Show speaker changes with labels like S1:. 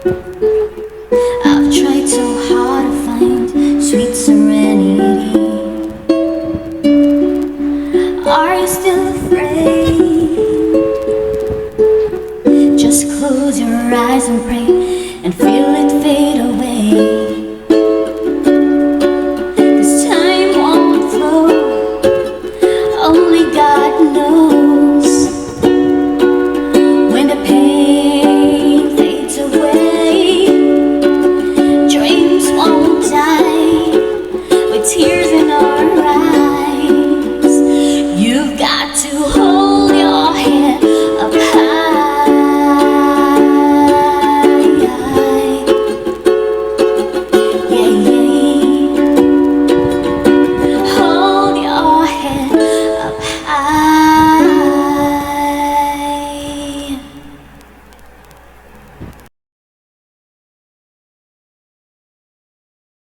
S1: I've tried so hard to find sweet serenity. Are you still afraid? Just close your eyes and pray and feel it fade away.